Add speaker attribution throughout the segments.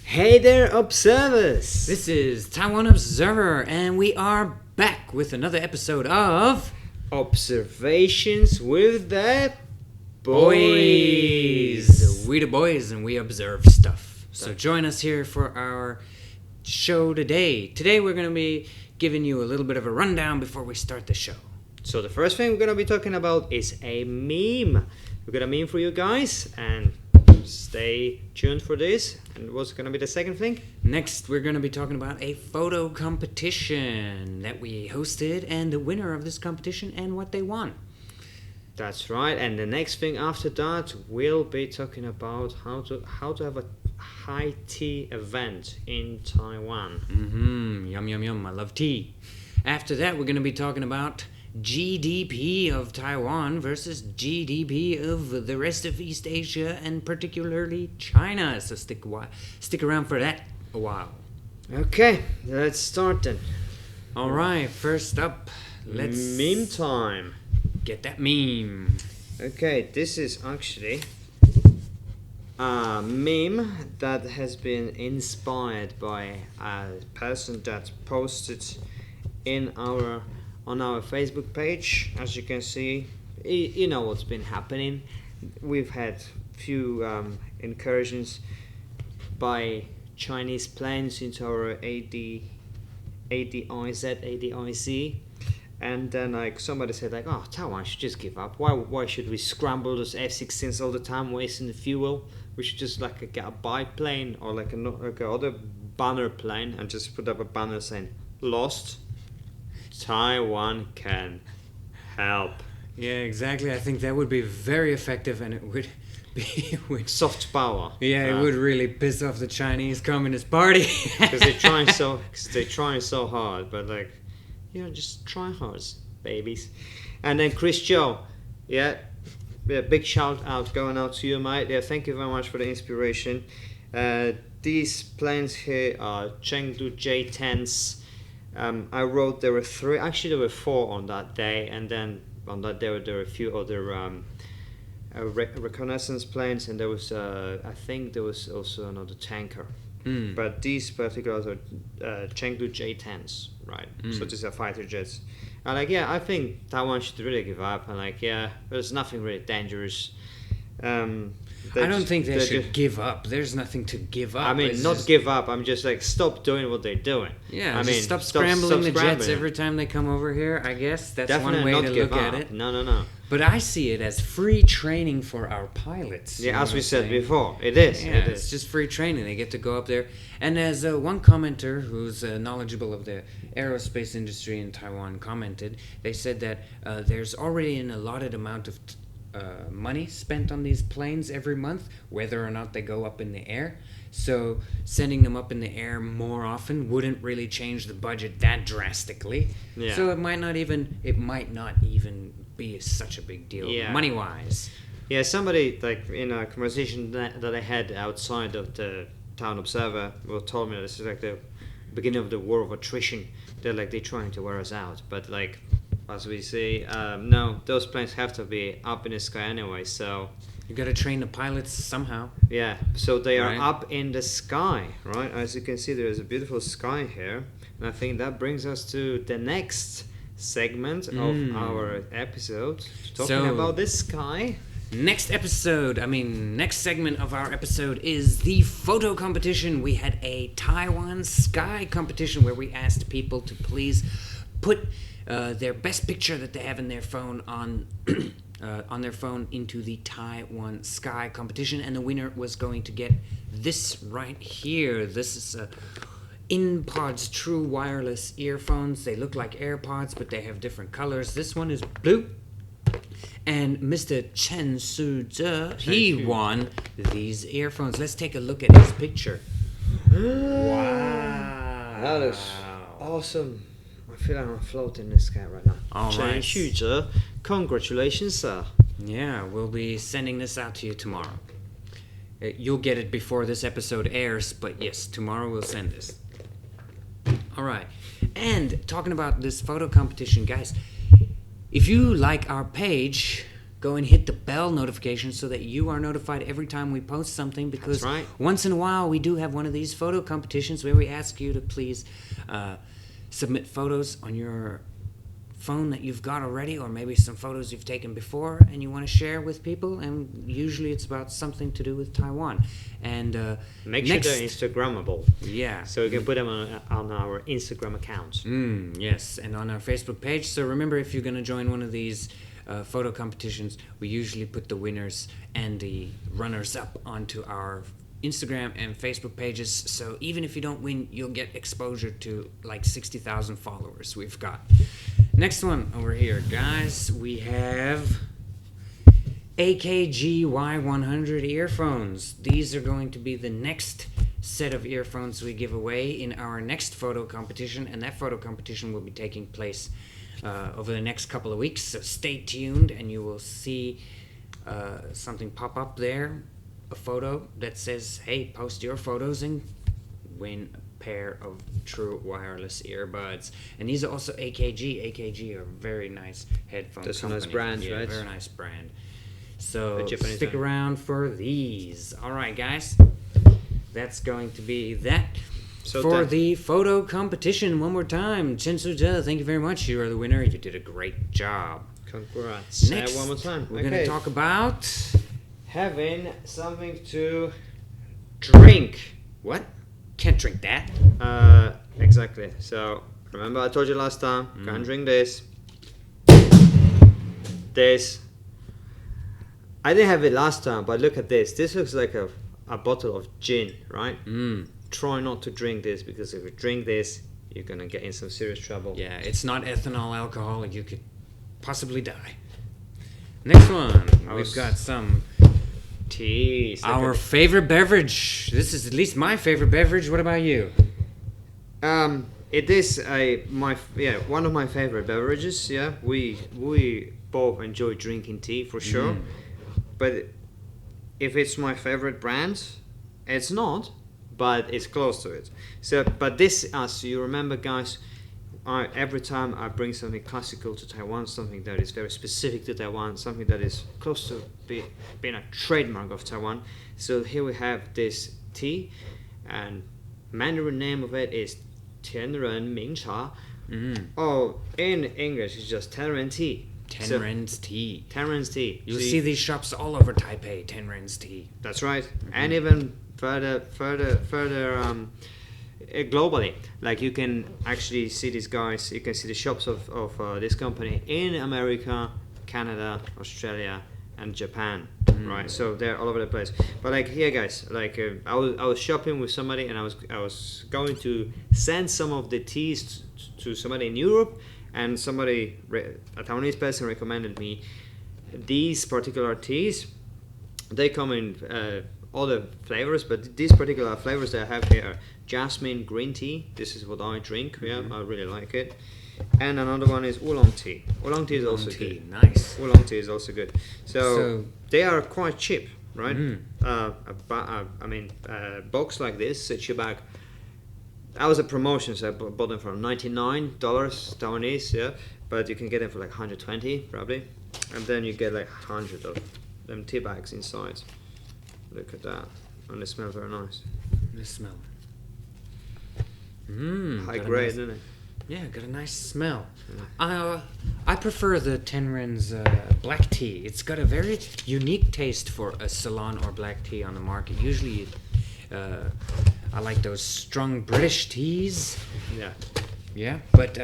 Speaker 1: Hey there, observers!
Speaker 2: This is Taiwan Observer, and we are back with another episode of
Speaker 1: Observations with the
Speaker 2: Boys.
Speaker 1: boys.
Speaker 2: We the boys, and we observe stuff. So join us here for our show today. Today we're going to be giving you a little bit of a rundown before we start the show.
Speaker 1: So the first thing we're gonna be talking about is a meme. We got a meme for you guys, and stay tuned for this. And what's gonna be the second thing?
Speaker 2: Next, we're going to be talking about a photo competition that we hosted, and the winner of this competition and what they won.
Speaker 1: That's right. And the next thing after that, we'll be talking about how to have a high tea event in Taiwan.
Speaker 2: Yum, yum, yum. I love tea. After that, we're going to be talking about GDP of Taiwan versus GDP of the rest of East Asia, and particularly China. So stick around for that a while.
Speaker 1: Okay, let's start then.
Speaker 2: All right, first up, let's
Speaker 1: Meme time.
Speaker 2: get that meme.
Speaker 1: Okay, this is actually a meme that has been inspired by a person that posted on our Facebook page. As you can see, you know what's been happening. We've had few incursions by Chinese planes into our ADIZ, and then like somebody said like, oh, Taiwan should just give up. Why should we scramble those F-16s all the time, wasting the fuel? We should just like get a biplane or like another banner plane and just put up a banner saying, lost, Taiwan can help.
Speaker 2: Yeah, exactly. I think that would be very effective, and it would be
Speaker 1: Soft power.
Speaker 2: yeah, it would really piss off the Chinese Communist Party.
Speaker 1: Because they're trying so hard, but like, just try hard, babies. And then Chris Joe, yeah, big shout out going out to you, mate. Yeah, thank you very much for the inspiration. These planes here are Chengdu J10s. I wrote there were three. Actually, there were four on that day, and then on that day there were a few other reconnaissance planes, and there was I think there was also another tanker. But these particulars are Chengdu J10s, right? So these are fighter jets. And like, yeah, I think Taiwan should really give up. And like, yeah, there's nothing really dangerous.
Speaker 2: I don't think they should give up. There's nothing to give up.
Speaker 1: I mean, give up. I'm just like, stop doing what they're doing.
Speaker 2: Yeah, stop scrambling the jets every time they come over here. I guess that's
Speaker 1: Definitely
Speaker 2: one way
Speaker 1: not
Speaker 2: to
Speaker 1: give
Speaker 2: look
Speaker 1: up.
Speaker 2: at it.
Speaker 1: No.
Speaker 2: But I see it as free training for our pilots.
Speaker 1: Yeah, as we said before, it is.
Speaker 2: Yeah, it's just free training. They get to go up there. And as one commenter who's knowledgeable of the aerospace industry in Taiwan commented, they said that there's already an allotted amount of money spent on these planes every month, whether or not they go up in the air. So sending them up in the air more often wouldn't really change the budget that drastically.
Speaker 1: Yeah.
Speaker 2: So it might not even be such a big deal money wise.
Speaker 1: Yeah, somebody like in a conversation that I had outside of the Town Observer told me that this is like the beginning of the war of attrition. They're trying to wear us out, but like, as we say, no, those planes have to be up in the sky anyway, so
Speaker 2: You got to train the pilots somehow.
Speaker 1: yeah, so they are
Speaker 2: Right.
Speaker 1: up in the sky, right? As you can see, there is a beautiful sky here, and I think that brings us to the next segment of our episode, talking about the sky.
Speaker 2: Next segment of our episode is the photo competition. We had a Taiwan sky competition where we asked people to please put their best picture that they have in their phone on their phone into the Taiwan sky competition, and the winner was going to get this right here. This is InPods True Wireless earphones. They look like AirPods, but they have different colors. This one is blue. And Mr. Chen Su-zhe, he won these earphones. Let's take a look at his picture. Wow.
Speaker 1: That is awesome. I feel like I'm floating in the sky right now.
Speaker 2: All
Speaker 1: Chen
Speaker 2: right.
Speaker 1: Xuzhe, congratulations, sir.
Speaker 2: Yeah, we'll be sending this out to you tomorrow. You'll get it before this episode airs, but yes, tomorrow we'll send this. All right. And talking about this photo competition, guys, if you like our page, go and hit the bell notification so that you are notified every time we post something, because
Speaker 1: That's right.
Speaker 2: once in a while we do have one of these photo competitions where we ask you to please submit photos on your phone that you've got already, or maybe some photos you've taken before and you want to share with people, and usually it's about something to do with Taiwan. And
Speaker 1: Make sure they're Instagrammable.
Speaker 2: Yeah.
Speaker 1: So you can put them on our Instagram account.
Speaker 2: Yes, and on our Facebook page. So remember, if you're going to join one of these photo competitions, we usually put the winners and the runners-up onto our Instagram and Facebook pages. So even if you don't win, you'll get exposure to like 60,000 followers we've got. Next one over here, guys, we have AKG Y100 earphones. These are going to be the next set of earphones we give away in our next photo competition, and that photo competition will be taking place over the next couple of weeks, so stay tuned and you will see something pop up there, a photo that says, hey, post your photos and win a pair of true wireless earbuds. And these are also AKG. AKG are a very nice headphone
Speaker 1: That's
Speaker 2: company.
Speaker 1: a nice brand,
Speaker 2: yeah,
Speaker 1: right?
Speaker 2: Very nice brand. So
Speaker 1: The Japanese
Speaker 2: stick
Speaker 1: one.
Speaker 2: around for these. All right, guys. That's going to be that
Speaker 1: So
Speaker 2: for
Speaker 1: that-
Speaker 2: the photo competition. One more time, Chen Suzhe, thank you very much. You are the winner. You did a great job.
Speaker 1: Congrats.
Speaker 2: Next,
Speaker 1: One more time.
Speaker 2: we're going to talk about
Speaker 1: having something to drink.
Speaker 2: what? Can't drink that.
Speaker 1: Exactly. So remember I told you last time, can't drink this. This. I didn't have it last time, but look at this. This looks like a bottle of gin, right? Try not to drink this, because if you drink this, you're gonna get in some serious trouble.
Speaker 2: Yeah, it's not ethanol alcohol. You could possibly die. Next one, we've got some
Speaker 1: Tea.
Speaker 2: our favorite beverage. This is at least my favorite beverage. What about you?
Speaker 1: It is one of my favorite beverages. Yeah, we both enjoy drinking tea for sure. But if it's my favorite brand, it's not, but it's close to it. So, but this, as you remember, guys, every time I bring something classical to Taiwan, something that is very specific to Taiwan, something that is close to being a trademark of Taiwan. So here we have this tea, and Mandarin name of it is Tianren Mingcha. Oh, in English it's just Tenren tea.
Speaker 2: Ten Ren's tea.
Speaker 1: Tenren's tea.
Speaker 2: You'll
Speaker 1: So
Speaker 2: see these shops all over Taipei. Ten Ren's tea.
Speaker 1: That's right, and even further, globally. Like you can actually see these guys. You can see the shops of this company in America, Canada, Australia, and Japan. Right, so they're all over the place. But like here, guys, like I was shopping with somebody, and I was going to send some of the teas to somebody in Europe, and somebody, a Taiwanese person, recommended me these particular teas. They come in all the flavors, but these particular flavors that I have here are jasmine green tea. This is what I drink. Yeah, I really like it. And another one is oolong tea. Oolong tea is also
Speaker 2: Tea.
Speaker 1: good.
Speaker 2: Nice.
Speaker 1: Oolong tea is also good. So they are quite cheap, right? Box like this, set you back. That was a promotion, so I bought them for $99 Taiwanese, yeah. But you can get them for like 120 probably, and then you get like 100 of them tea bags inside. Look at that, and they smell very nice.
Speaker 2: The smell.
Speaker 1: High grade, isn't it?
Speaker 2: Yeah, got a nice smell. I prefer the Tenren's black tea. It's got a very unique taste for a Ceylon or black tea on the market. Usually, I like those strong British teas.
Speaker 1: Yeah.
Speaker 2: Yeah, but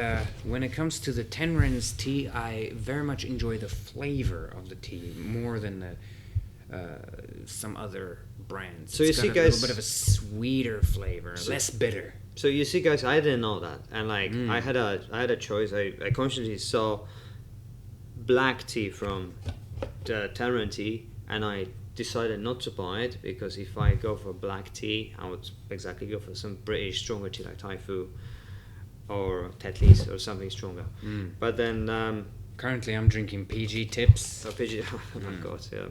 Speaker 2: when it comes to the Tenren's tea, I very much enjoy the flavor of the tea more than some other brands.
Speaker 1: So
Speaker 2: It's
Speaker 1: you see,
Speaker 2: got a
Speaker 1: guys-
Speaker 2: little bit of a sweeter flavor, less bitter.
Speaker 1: So you see, guys, I didn't know that, and like I had a choice. I consciously saw black tea from the Taiwan tea, and I decided not to buy it, because if I go for black tea, I would exactly go for some British stronger tea like Thai Fu or Tetley's or something stronger. But then
Speaker 2: Currently, I'm drinking PG Tips.
Speaker 1: oh my god, yeah.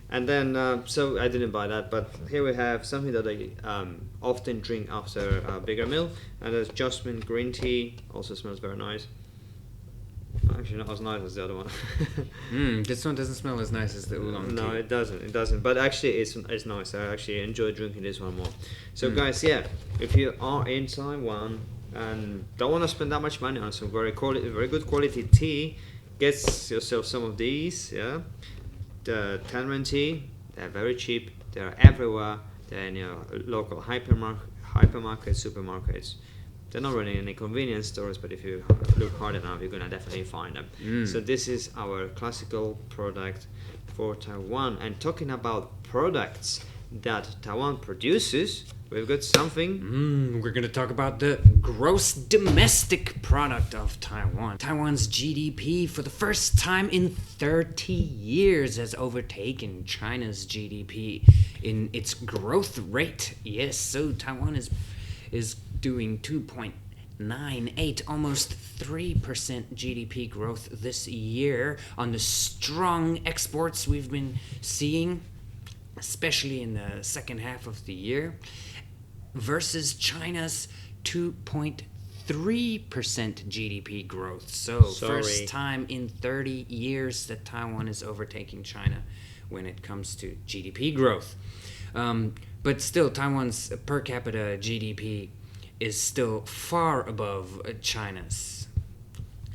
Speaker 1: And then so I didn't buy that, but here we have something that I often drink after a bigger meal, and there's jasmine green tea. Also smells very nice. Actually, not as nice as the other one.
Speaker 2: This one doesn't smell as nice as the oolong
Speaker 1: No,
Speaker 2: tea.
Speaker 1: it doesn't. It doesn't. But actually, it's nice. I actually enjoy drinking this one more. So, guys, yeah, if you are in Taiwan and don't want to spend that much money on some very good quality tea, get yourself some of these. Yeah, the Tanren tea. They're very cheap. They're everywhere. They're in your local hypermarkets, supermarkets. They're not really any convenience stores, but if you look hard enough, you're gonna definitely find them. So this is our classical product for Taiwan. And talking about products that Taiwan produces, we've got something.
Speaker 2: We're going to talk about the gross domestic product of Taiwan. Taiwan's GDP, for the first time in 30 years, has overtaken China's GDP in its growth rate. Yes, so Taiwan is doing 2.98, almost 3% GDP growth this year on the strong exports we've been seeing, especially in the second half of the year, versus China's 2.3% GDP growth. So first time in 30 years that Taiwan is overtaking China when it comes to GDP growth. But still, Taiwan's per capita GDP is still far above China's.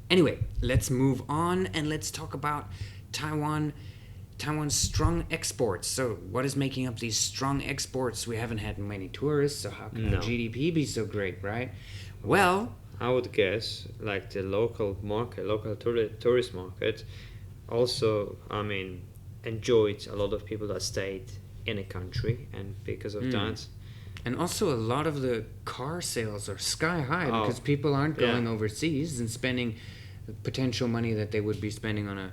Speaker 2: Anyway, let's move on and let's talk about Taiwan's strong exports. So what is making up these strong exports? We haven't had many tourists, so how can the GDP be so great, right? Well,
Speaker 1: I would guess like the local tourist market also, enjoyed a lot of people that stayed in a country, and because of that.
Speaker 2: And also a lot of the car sales are sky high because people aren't going overseas and spending potential money that they would be spending on a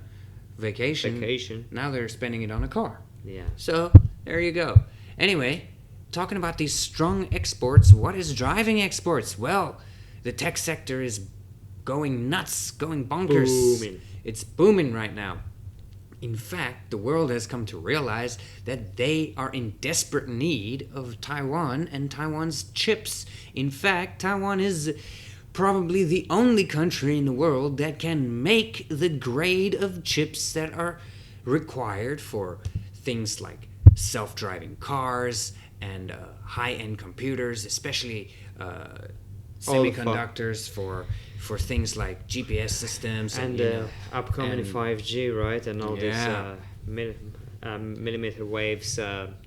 Speaker 2: vacation. Now they're spending it on a car.
Speaker 1: Yeah.
Speaker 2: So there you go. Anyway, talking about these strong exports, what is driving exports? Well, the tech sector is going nuts, going bonkers.
Speaker 1: Booming.
Speaker 2: It's booming right now. In fact, the world has come to realize that they are in desperate need of Taiwan and Taiwan's chips. In fact, Taiwan is probably the only country in the world that can make the grade of chips that are required for things like self-driving cars and high-end computers, especially semiconductors for things like GPS systems
Speaker 1: and upcoming 5G, right? And all these millimeter waves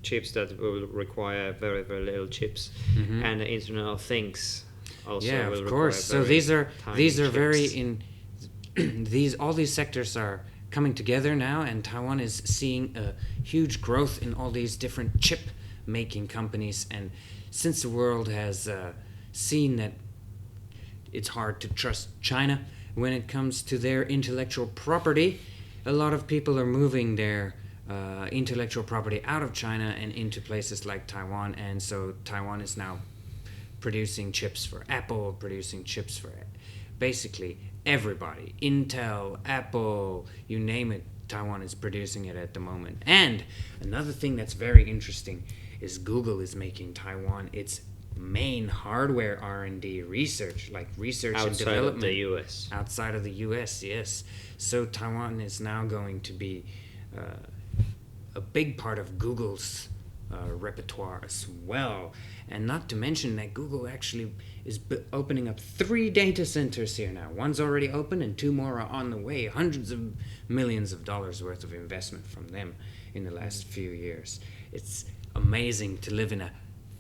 Speaker 1: chips that will require very, very little chips, and the Internet of Things also will
Speaker 2: of course. So these are very all these sectors are coming together now, and Taiwan is seeing a huge growth in all these different chip making companies. And since the world has seen that it's hard to trust China when it comes to their intellectual property, a lot of people are moving their intellectual property out of China and into places like Taiwan. And so Taiwan is now producing chips for Apple, producing chips for basically everybody. Intel, Apple, you name it, Taiwan is producing it at the moment. And another thing that's very interesting is Google is making Taiwan its main hardware R&D research, like research and development
Speaker 1: outside of the US.
Speaker 2: Outside of the US, yes. So Taiwan is now going to be a big part of Google's repertoire as well. And not to mention that Google actually is opening up 3 data centers here now. One's already open and 2 more are on the way. Hundreds of millions of dollars worth of investment from them in the last few years. It's amazing to live in a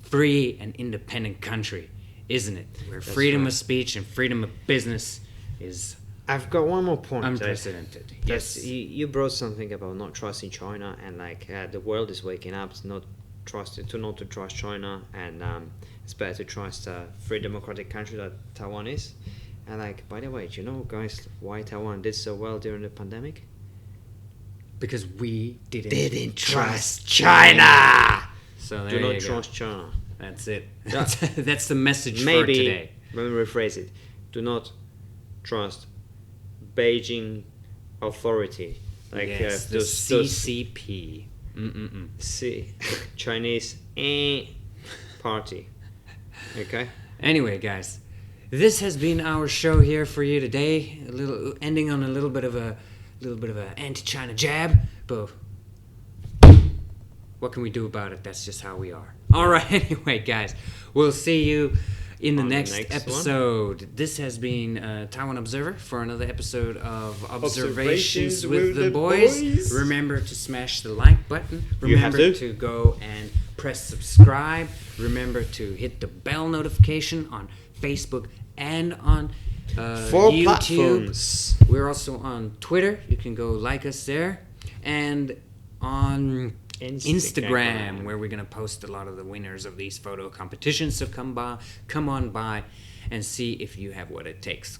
Speaker 2: free and independent country, isn't it? Where freedom of speech and freedom of business is
Speaker 1: I've got one more point.
Speaker 2: Unprecedented. Yes.
Speaker 1: You brought something about not trusting China, and the world is waking up to not to trust China, and it's better to trust a free democratic country that Taiwan is. And by the way, do you know, guys, why Taiwan did so well during the pandemic?
Speaker 2: Because we didn't
Speaker 1: trust China.
Speaker 2: So
Speaker 1: do not trust China.
Speaker 2: That's it. That's the message for today.
Speaker 1: Let me rephrase it. Do not trust Beijing authority.
Speaker 2: Yes, the CCP.
Speaker 1: Chinese party. Okay?
Speaker 2: Anyway, guys, this has been our show here for you today. A little ending on a little bit of a anti-China jab, but what can we do about it? That's just how we are. All right, anyway, guys, we'll see you in the next episode. This has been Taiwan Observer for another episode of Observations with the boys. Remember to smash the like button. Remember to go and press subscribe. Remember to hit the bell notification on Facebook and on YouTube.
Speaker 1: Platforms.
Speaker 2: We're also on Twitter. You can go like us there. And on Instagram, where we're going to post a lot of the winners of these photo competitions. So come on by and see if you have what it takes.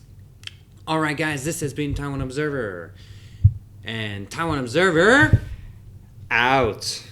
Speaker 2: All right, guys, this has been Taiwan Observer. And Taiwan Observer
Speaker 1: out.